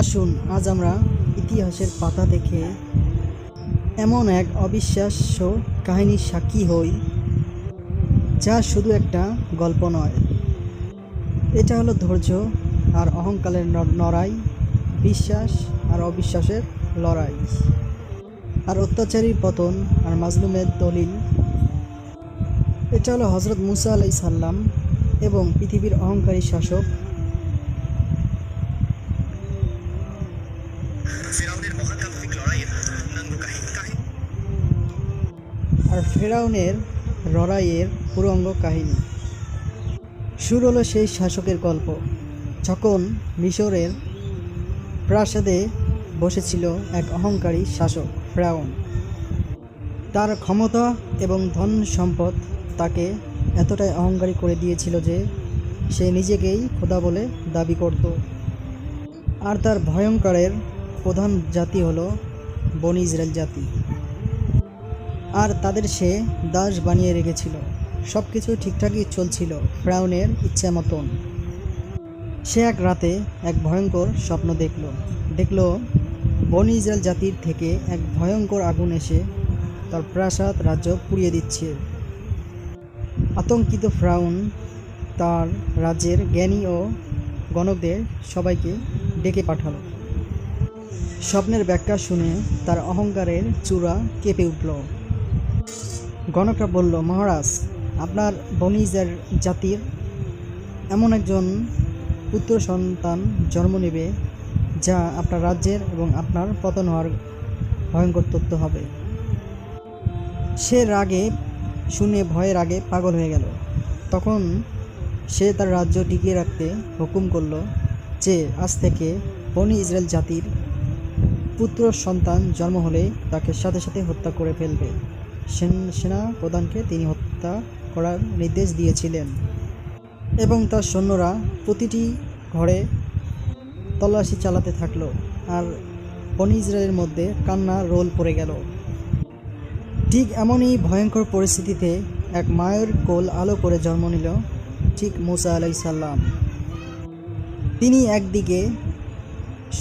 আসুন আজ আমরা ইতিহাসের পাতা দেখে এমন এক অবিশ্বাস্য কাহিনীর সাক্ষী হই, যা শুধু একটা গল্প নয়। এটা হলো ধৈর্য আর অহংকারের লড়াই, বিশ্বাস আর অবিশ্বাসের লড়াই, আর অত্যাচারীর পতন আর মাজলুমের দলিল। এটা হলো হজরত মুসা আলাইহিস সালাম এবং পৃথিবীর অহংকারী শাসক আর ফেরাউনের লড়াইয়ের পুরঙ্গ কাহিনী। শুরু হলো সেই শাসকের গল্প, যখন মিশরের প্রাসাদে বসেছিল এক অহংকারী শাসক ফেরাউন। তার ক্ষমতা এবং ধন সম্পদ তাকে এতটাই অহংকারী করে দিয়েছিল যে সে নিজেকেই খোদা বলে দাবি করত। আর তার ভয়ঙ্করের প্রধান জাতি হলো বনি ইসরায়েল জাতি, আর তাদের সে দাস বানিয়ে রেখেছিল। সব কিছু ঠিকঠাকই চলছিল ফেরাউনের ইচ্ছা মতন। সে এক রাতে এক ভয়ঙ্কর স্বপ্ন দেখল বনি ইসরায়েল জাতির থেকে এক ভয়ঙ্কর আগুন এসে তার প্রাসাদ রাজ্য পুড়িয়ে দিচ্ছে। আতঙ্কিত ফেরাউন তার রাজ্যের জ্ঞানী ও গণকদের সবাইকে ডেকে পাঠালো। স্বপ্নের ব্যাখ্যা শুনে তার অহংকারের চূড়া কেঁপে উঠল। গণকরা বলল, মহারাজ, আপনার বনি ইসরায়েল জাতির এমন একজন পুত্র সন্তান জন্ম নেবে যা আপনার রাজ্যের এবং আপনার পতন হওয়ার ভয়ঙ্কর তথ্য হবে। সে রাগে শুনে ভয়ের রাগে পাগল হয়ে গেল। তখন সে তার রাজ্য টিকিয়ে রাখতে হুকুম করল যে আজ থেকে বনি ইসরায়েল জাতির পুত্র সন্তান জন্ম হলে তাকে সাথে সাথে হত্যা করে ফেলবে। সেনা প্রধানকে তিনি হত্যা করার নির্দেশ দিয়েছিলেন এবং তার সৈন্যরা প্রতিটি ঘরে তল্লাশি চালাতে থাকলো। আর বনি ইসরায়েলের মধ্যে কান্নার রোল পড়ে গেল। ঠিক এমনই ভয়ঙ্কর পরিস্থিতিতে এক মায়ের কোল আলো করে জন্ম নিল ঠিক মুসা আলাইহিস সালাম। তিনি একদিকে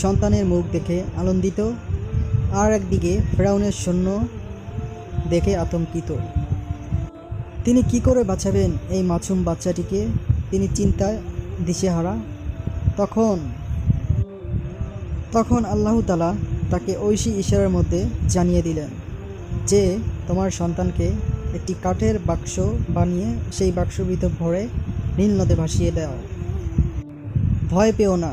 সন্তানের মুখ দেখে আনন্দিত, আর একদিকে ফেরাউনের সৈন্য দেখে আতঙ্কিত। তিনি কি করে বাঁচাবেন এই মাসুম বাচ্চাটিকে? তিনি চিন্তায় দিশেহারা। তখন আল্লাহ তাআলা তাকে ঐশী ইশারার মধ্যে জানিয়ে দিলেন যে তোমার সন্তানকে একটি কাঠের বাক্স বানিয়ে সেই বাক্সের ভিতর ভরে নীল নদে ভাসিয়ে দাও। ভয় পেও না,